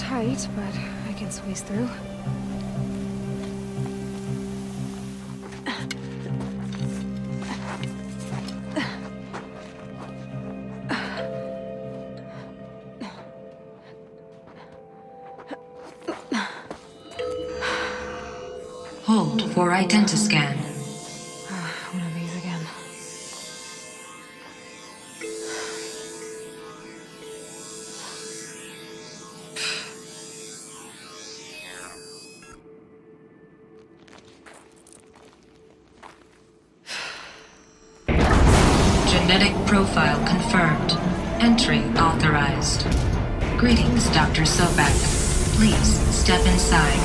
tight, but I can squeeze through. Hold for identiscan. One of these again. Genetic profile confirmed. Entry authorized. Greetings, Dr. Sobek. Please step inside.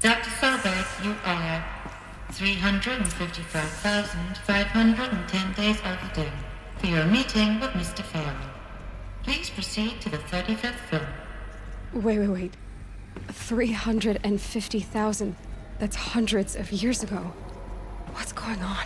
Dr. Sobek, you are 355,510 days overdue for your meeting with Mr. Farrell. Please proceed to the 35th floor. Wait. 350,000. That's hundreds of years ago. What's going on?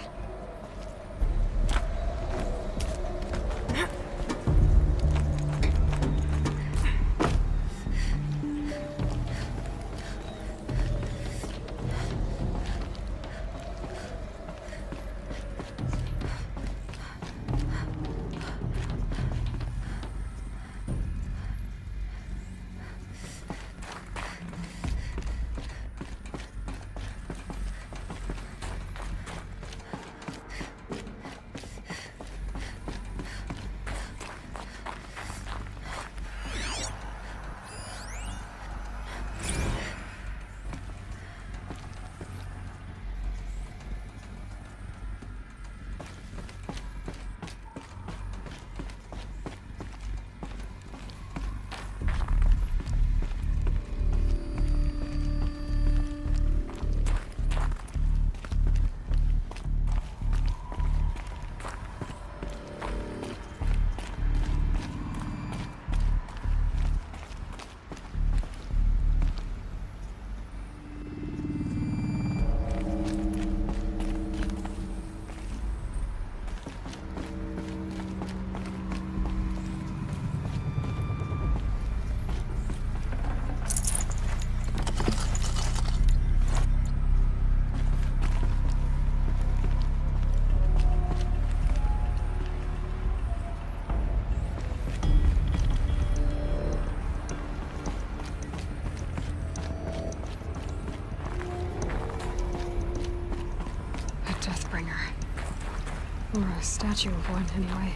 Or a statue of one, anyway.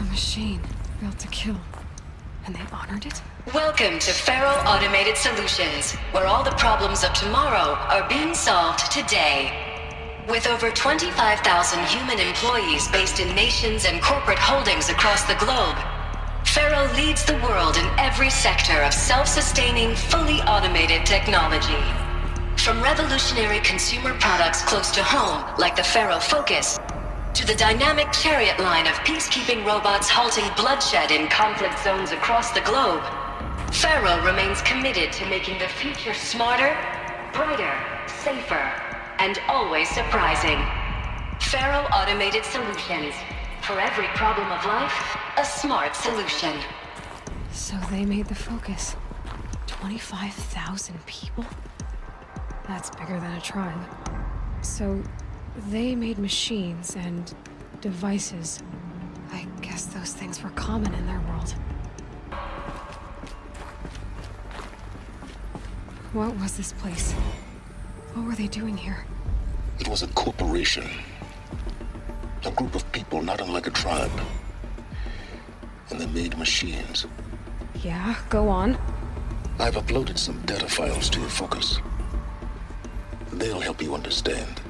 A machine built to kill. And they honored it? Welcome to Feral Automated Solutions, where all the problems of tomorrow are being solved today. With over 25,000 human employees based in nations and corporate holdings across the globe, Feral leads the world in every sector of self-sustaining, fully automated technology. From revolutionary consumer products close to home, like the Feral Focus, to the dynamic chariot line of peacekeeping robots halting bloodshed in conflict zones across the globe, Feral remains committed to making the future smarter, brighter, safer, and always surprising. Feral Automated Solutions. For every problem of life, a smart solution. So they made the Focus. 25,000 people? That's bigger than a tribe. So they made machines and devices. I guess those things were common in their world. What was this place? What were they doing here? It was a corporation. A group of people not unlike a tribe. And they made machines. Yeah, go on. I've uploaded some data files to your Focus. They'll help you understand.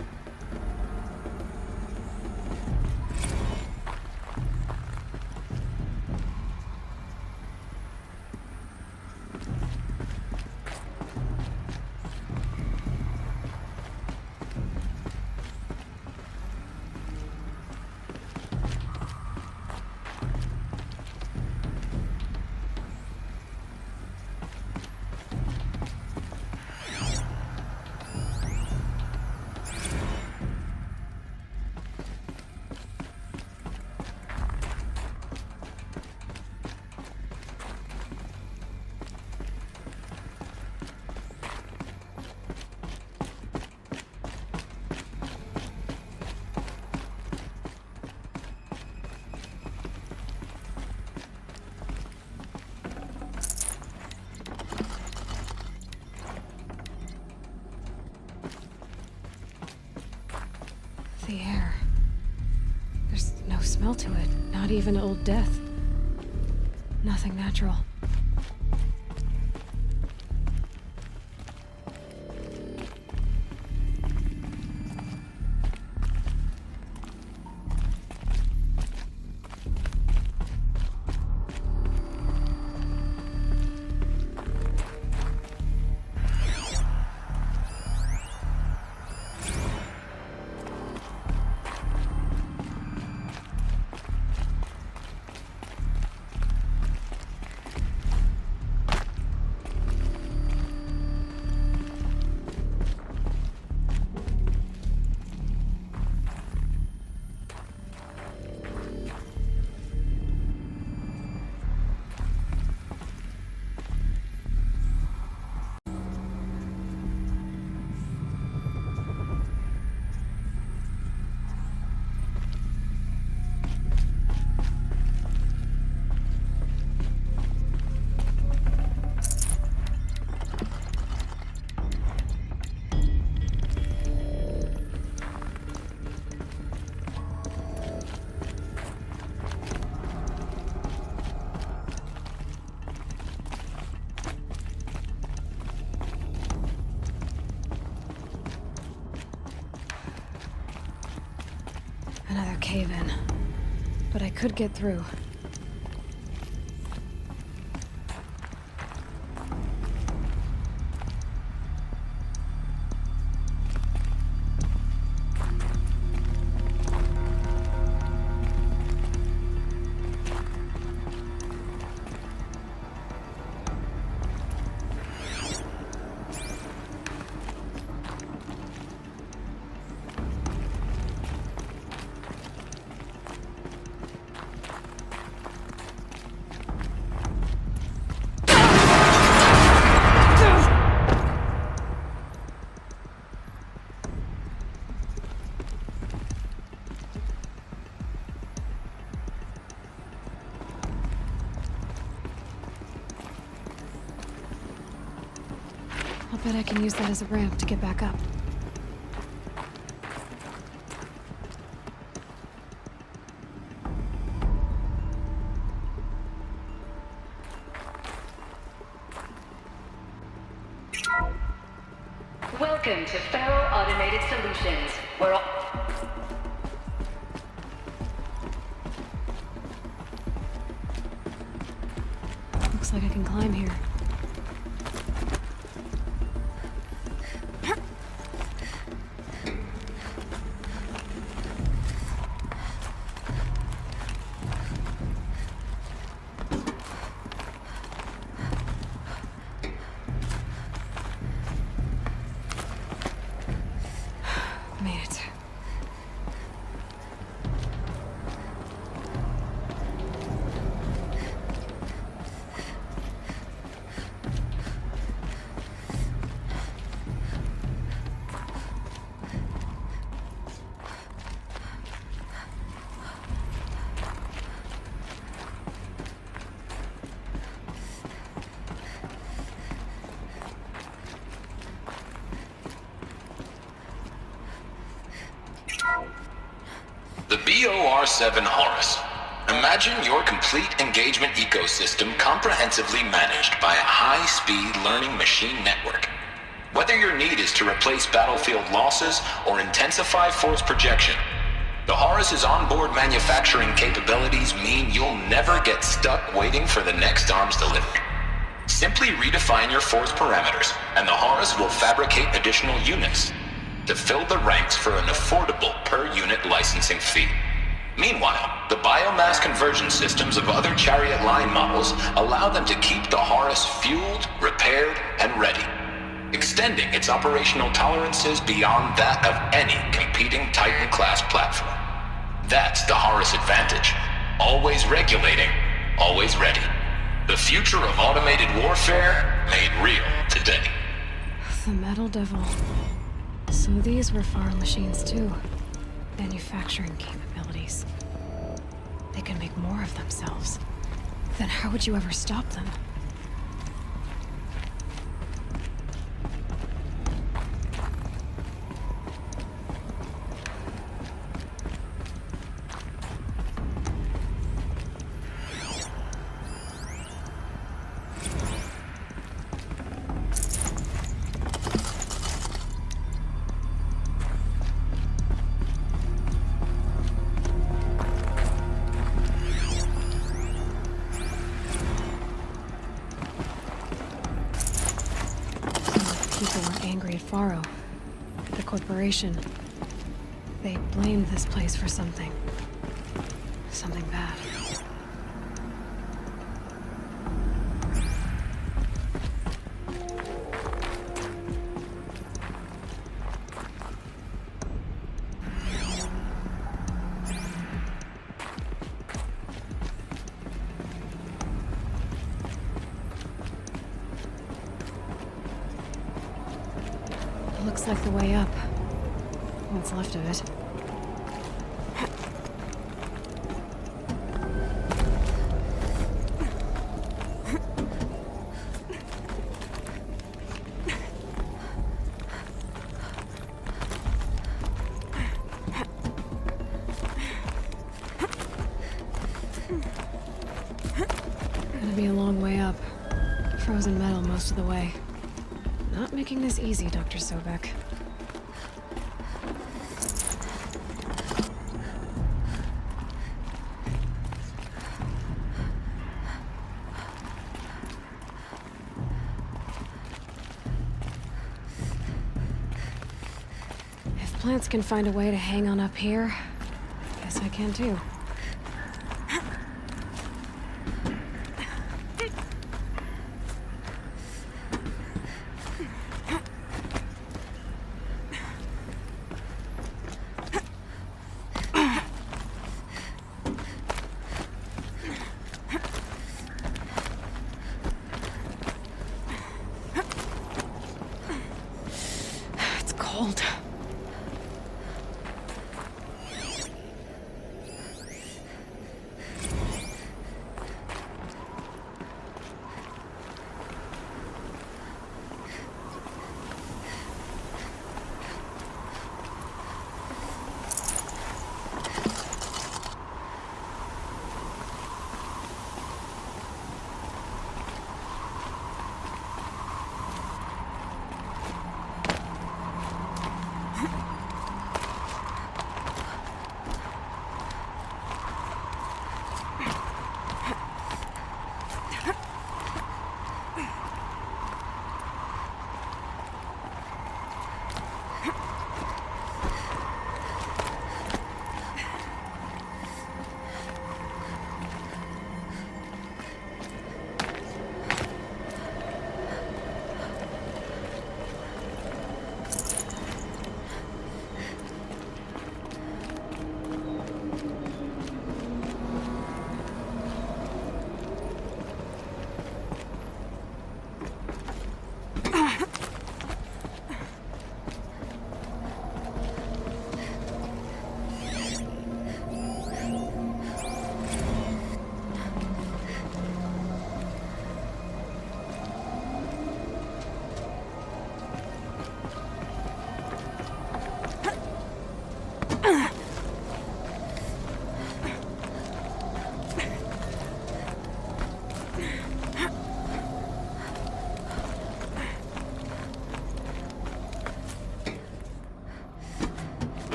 smell to it. Not even Old Death. Nothing natural. Another cave-in. But I could get through. I'll bet I can use that as a ramp to get back up. Welcome to Feral Automated Solutions, where all... Looks like I can climb here. Made it. The BOR-7 Horus. Imagine your complete engagement ecosystem comprehensively managed by a high-speed learning machine network. Whether your need is to replace battlefield losses or intensify force projection, the Horus's onboard manufacturing capabilities mean you'll never get stuck waiting for the next arms delivery. Simply redefine your force parameters, and the Horus will fabricate additional units to fill the ranks for an affordable per-unit licensing fee. Meanwhile, the biomass conversion systems of other Chariot line models allow them to keep the Horus fueled, repaired, and ready, extending its operational tolerances beyond that of any competing Titan-class platform. That's the Horus advantage. Always regulating, always ready. The future of automated warfare made real today. The Metal Devil. So these were Far machines too. Manufacturing capabilities. They can make more of themselves. Then how would you ever stop them? Faro, the corporation. They blamed this place for something. Something bad. Looks like the way up. What's left of it. Gonna be a long way up. Frozen metal most of the way. Not making this easy, Dr. Sobek. If plants can find a way to hang on up here, guess I can too. Cold.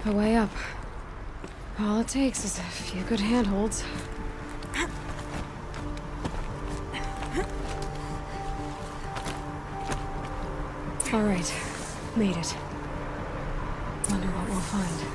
A way up. All it takes is a few good handholds. All right, made it. Wonder what we'll find.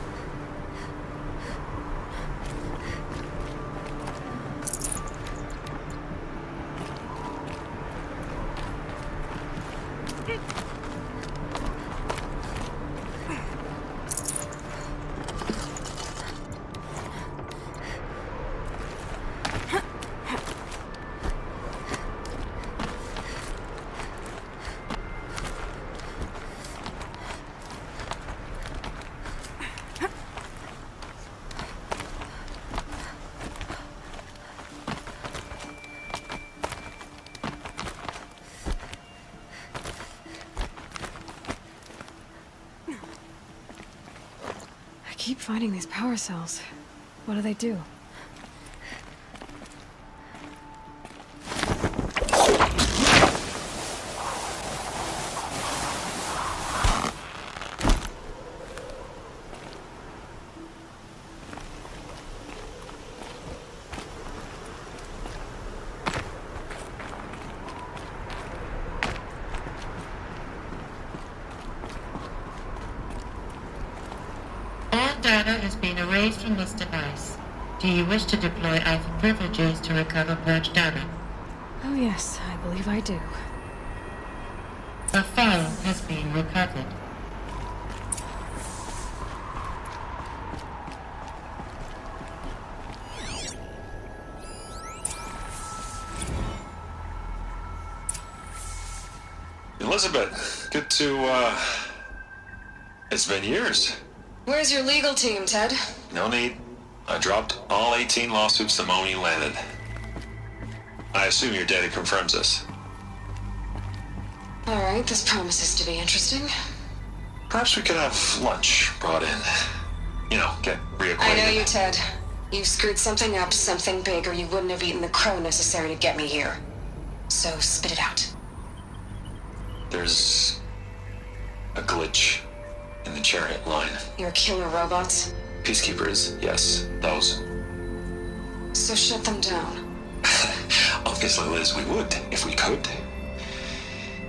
I keep finding these power cells. What do they do? All data has been erased from this device. Do you wish to deploy Alpha privileges to recover purged data? Oh yes, I believe I do. A file has been recovered. Elizabeth, good to, It's been years. Where's your legal team, Ted? No need. I dropped all 18 lawsuits the moment you landed. I assume your data confirms this. All right, this promises to be interesting. Perhaps we could have lunch brought in. You know, get reacquainted. I know you, Ted. You screwed something up, something big, or you wouldn't have eaten the crow necessary to get me here. So spit it out. There's a glitch in the chariot line. Your killer robots? Peacekeepers, yes, those. So shut them down. Obviously, Liz, we would, if we could.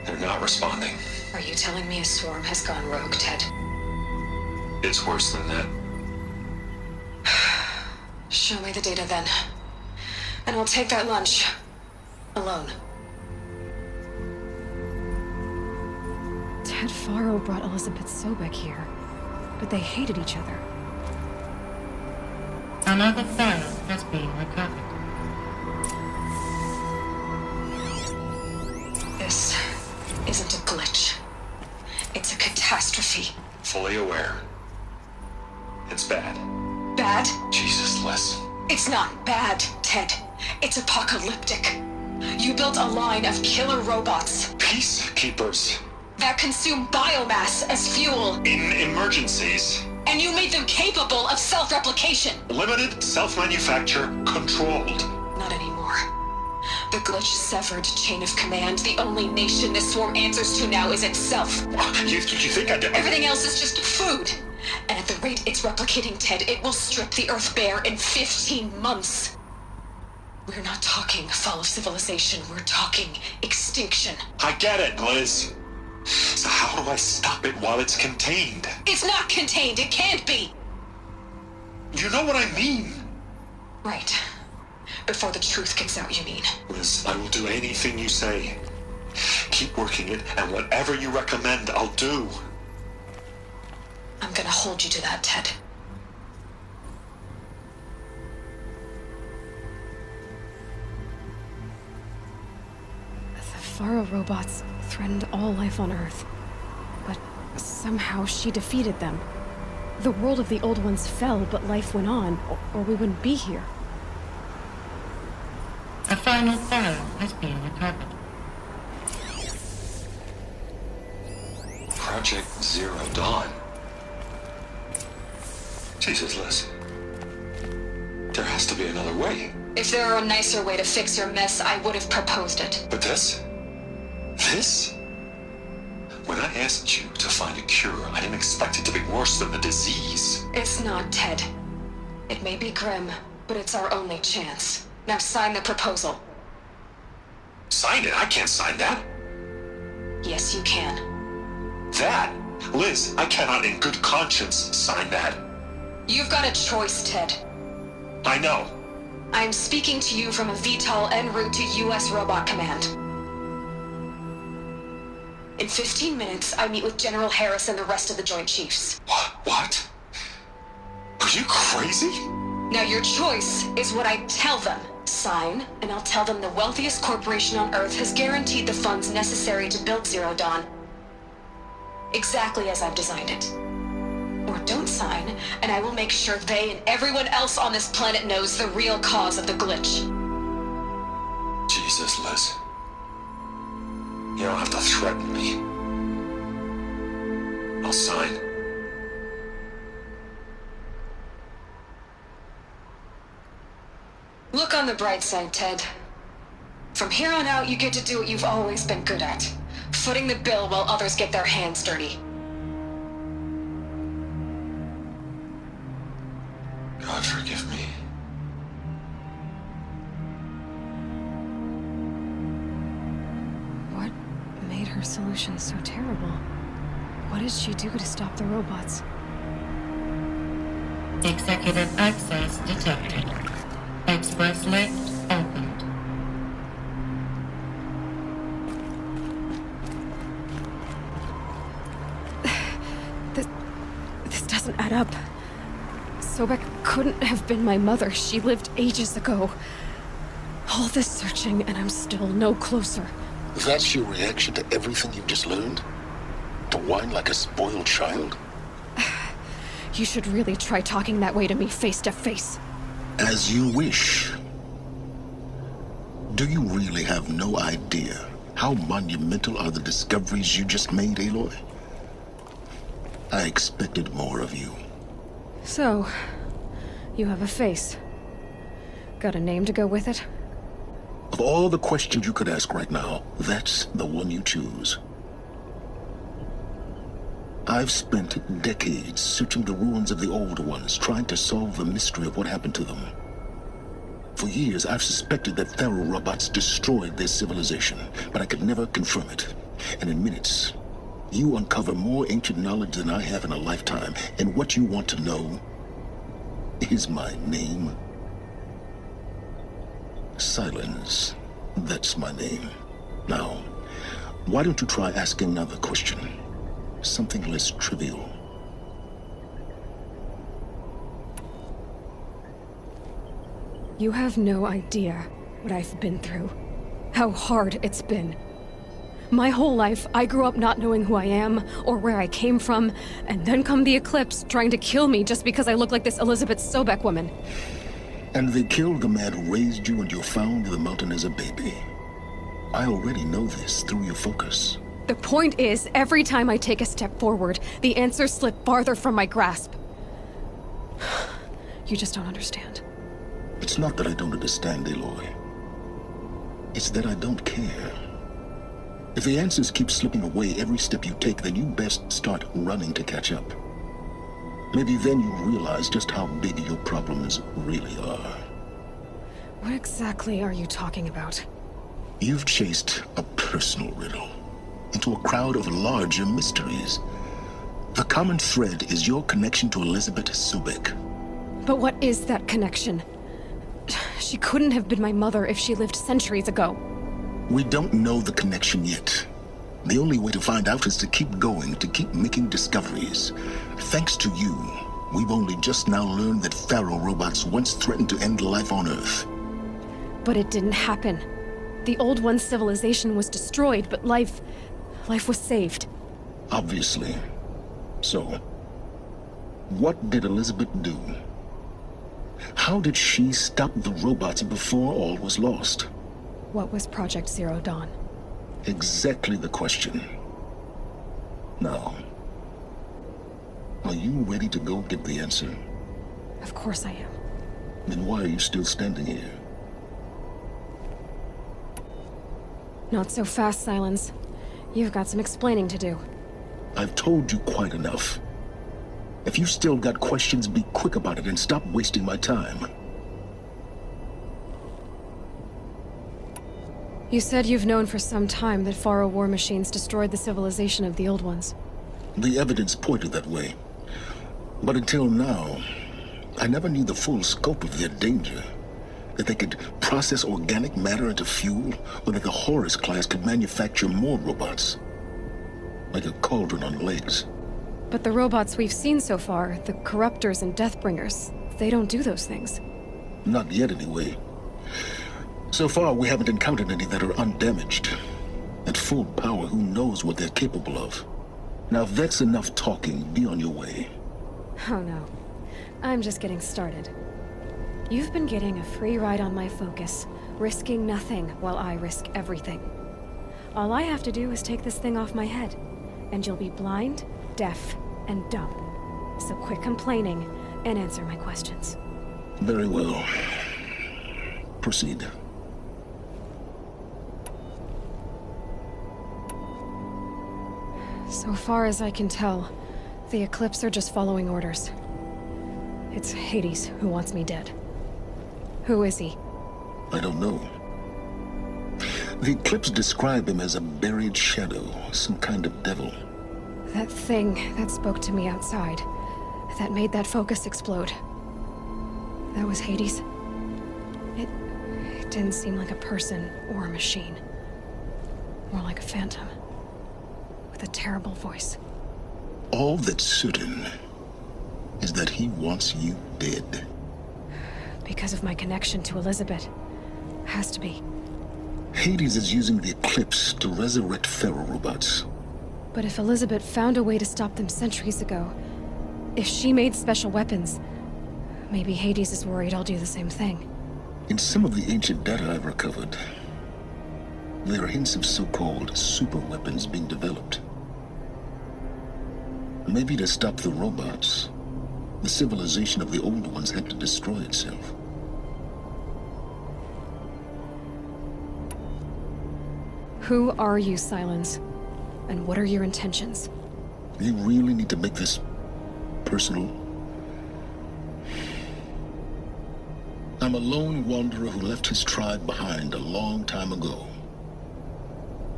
They're not responding. Are you telling me a swarm has gone rogue, Ted? It's worse than that. Show me the data then. And I'll take that lunch. Alone. Ted Faro brought Elizabeth Sobek here, but they hated each other. Another file has been recovered. This isn't a glitch. It's a catastrophe. Fully aware. It's bad. Bad? Jesus, Liz. It's not bad, Ted. It's apocalyptic. You built a line of killer robots Peacekeepers. that consume biomass as fuel, In emergencies. and you made them capable of self-replication. Limited, self-manufacture, controlled. Not anymore. The glitch severed chain of command. The only nation this swarm answers to now is itself. You think I did? Everything else is just food. And at the rate it's replicating, Ted, it will strip the Earth bare in 15 months. We're not talking fall of civilization. We're talking extinction. I get it, Liz. So how do I stop it while it's contained? It's not contained. It can't be. You know what I mean. Right. Before the truth gets out, you mean? Liz, I will do anything you say. Keep working it, and whatever you recommend, I'll do. I'm gonna hold you to that, Ted. The Faro robots threatened all life on Earth, but somehow she defeated them. The world of the old ones fell, but life went on, or we wouldn't be here. A final file has been recovered. Project Zero Dawn. Jesus, Liz. There has to be another way. If there were a nicer way to fix your mess, I would have proposed it. But this? This? When I asked you to find a cure, I didn't expect it to be worse than the disease. It's not, Ted. It may be grim, but it's our only chance. Now sign the proposal. Sign it? I can't sign that. Yes, you can. That? Liz, I cannot in good conscience sign that. You've got a choice, Ted. I know. I'm speaking to you from a VTOL en route to U.S. Robot Command. In 15 minutes, I meet with General Harris and the rest of the Joint Chiefs. What? Are you crazy? Now your choice is what I tell them. Sign, and I'll tell them the wealthiest corporation on Earth has guaranteed the funds necessary to build Zero Dawn. Exactly as I've designed it. Or don't sign, and I will make sure they and everyone else on this planet knows the real cause of the glitch. Jesus, Liz. You don't have to threaten me. I'll sign. Look on the bright side, Ted. From here on out, you get to do what you've always been good at. Footing the bill while others get their hands dirty. God forgive me. What made her solution so terrible? What did she do to stop the robots? Executive access detected. Express lift opened. This doesn't add up. Sobek couldn't have been my mother. She lived ages ago. All this searching, and I'm still no closer. That's your reaction to everything you've just learned? To whine like a spoiled child? You should really try talking that way to me face to face. As you wish. Do you really have no idea how monumental are the discoveries you just made, Aloy? I expected more of you. So, you have a face. Got a name to go with it? Of all the questions you could ask right now, that's the one you choose. I've spent decades searching the ruins of the old ones, trying to solve the mystery of what happened to them. For years, I've suspected that Faro robots destroyed their civilization, but I could never confirm it. And in minutes, you uncover more ancient knowledge than I have in a lifetime, and what you want to know is my name. Silence. That's my name. Now, why don't you try asking another question? Something less trivial. You have no idea what I've been through. How hard it's been. My whole life, I grew up not knowing who I am or where I came from, and then come the Eclipse trying to kill me just because I look like this Elizabeth Sobek woman. And they killed the man who raised you and you found the mountain as a baby. I already know this through your focus. The point is, every time I take a step forward, the answers slip farther from my grasp. You just don't understand. It's not that I don't understand, Aloy. It's that I don't care. If the answers keep slipping away every step you take, then you best start running to catch up. Maybe then you'll realize just how big your problems really are. What exactly are you talking about? You've chased a personal riddle into a crowd of larger mysteries. The common thread is your connection to Elizabeth Sobek. But what is that connection? She couldn't have been my mother if she lived centuries ago. We don't know the connection yet. The only way to find out is to keep going, to keep making discoveries. Thanks to you, we've only just now learned that Faro robots once threatened to end life on Earth. But it didn't happen. The old one's civilization was destroyed, but life was saved. Obviously. So, what did Elizabeth do? How did she stop the robots before all was lost? What was Project Zero Dawn? Exactly the question. Now, are you ready to go get the answer? Of course I am. Then why are you still standing here? Not so fast, Silence. You've got some explaining to do. I've told you quite enough. If you still got questions, be quick about it and stop wasting my time. You said you've known for some time that Faro war machines destroyed the civilization of the old ones. The evidence pointed that way. But until now, I never knew the full scope of their danger. That they could process organic matter into fuel, or that the Horus class could manufacture more robots. Like a cauldron on legs. But the robots we've seen so far, the Corruptors and Deathbringers, they don't do those things. Not yet, anyway. So far, we haven't encountered any that are undamaged. At full power, who knows what they're capable of? Now, if that's enough talking, be on your way. Oh no. I'm just getting started. You've been getting a free ride on my focus, risking nothing while I risk everything. All I have to do is take this thing off my head, and you'll be blind, deaf, and dumb. So quit complaining and answer my questions. Very well. Proceed. So far as I can tell, the Eclipse are just following orders. It's Hades who wants me dead. Who is he? I don't know. The Eclipse describe him as a buried shadow, some kind of devil. That thing that spoke to me outside, that made that focus explode. That was Hades? It didn't seem like a person or a machine. More like a phantom. With a terrible voice. All that's certain is that he wants you dead. Because of my connection to Elizabeth. Has to be. Hades is using the Eclipse to resurrect feral robots. But if Elizabeth found a way to stop them centuries ago, if she made special weapons, maybe Hades is worried I'll do the same thing. In some of the ancient data I've recovered, there are hints of so-called super weapons being developed. Maybe to stop the robots, the civilization of the old ones had to destroy itself. Who are you, Silence? And what are your intentions? You really need to make this personal? I'm a lone wanderer who left his tribe behind a long time ago.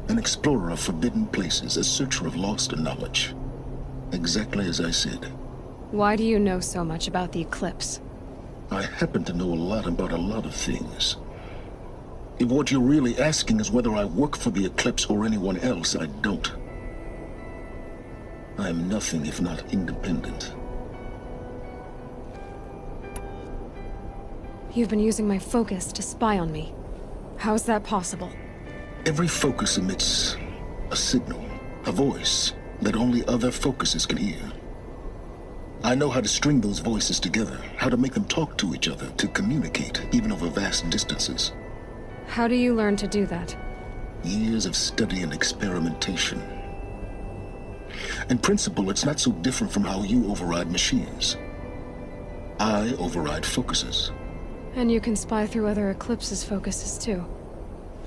An explorer of forbidden places, a searcher of lost knowledge. Exactly as I said. Why do you know so much about the Eclipse? I happen to know a lot about a lot of things. If what you're really asking is whether I work for the Eclipse or anyone else, I don't. I am nothing if not independent. You've been using my focus to spy on me. How's that possible? Every focus emits a signal, a voice, that only other focuses can hear. I know how to string those voices together, how to make them talk to each other, to communicate, even over vast distances. How do you learn to do that? Years of study and experimentation. In principle, it's not so different from how you override machines. I override focuses. And you can spy through other Eclipse's focuses too.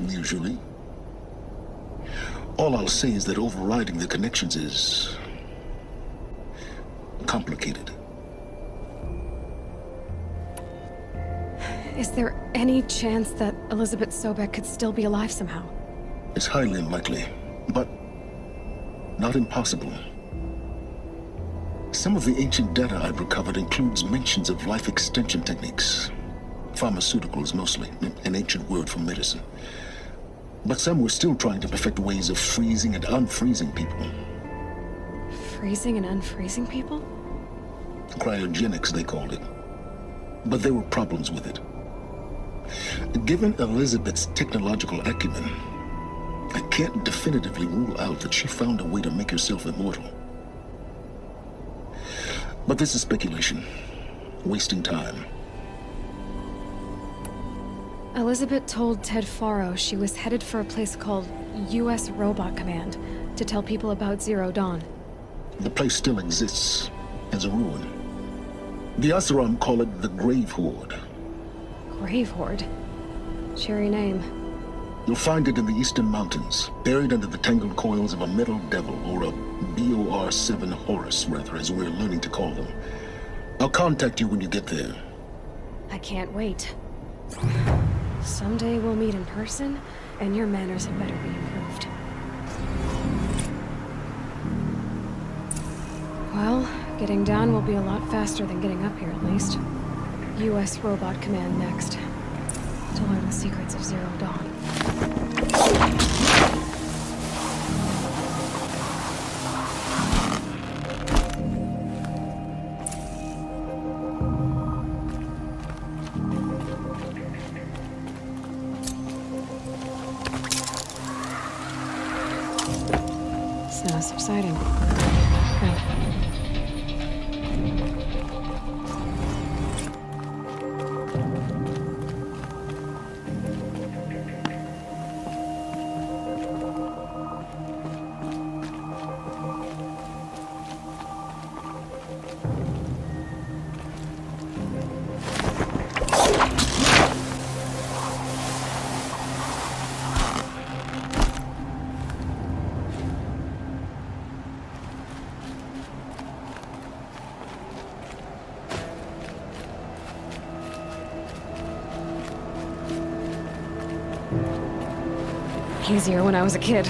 Usually. All I'll say is that overriding the connections is complicated. Is there any chance that Elizabeth Sobek could still be alive somehow? It's highly unlikely, but not impossible. Some of the ancient data I've recovered includes mentions of life extension techniques. Pharmaceuticals mostly, an ancient word for medicine. But some were still trying to perfect ways of freezing and unfreezing people. Freezing and unfreezing people? Cryogenics, they called it. But there were problems with it. Given Elizabeth's technological acumen, I can't definitively rule out that she found a way to make herself immortal. But this is speculation. Wasting time. Elizabeth told Ted Faro she was headed for a place called U.S. Robot Command to tell people about Zero Dawn. The place still exists as a ruin. The Asuram call it the Grave Horde. Grave Horde? Cheery name. You'll find it in the eastern mountains, buried under the tangled coils of a metal devil or a BOR-7 Horus, rather, as we're learning to call them. I'll contact you when you get there. I can't wait. Someday we'll meet in person, and your manners had better be improved. Well, getting down will be a lot faster than getting up here, at least. U.S. Robot Command next. To learn the secrets of Zero Dawn. It's now subsiding. Good. Easier when I was a kid.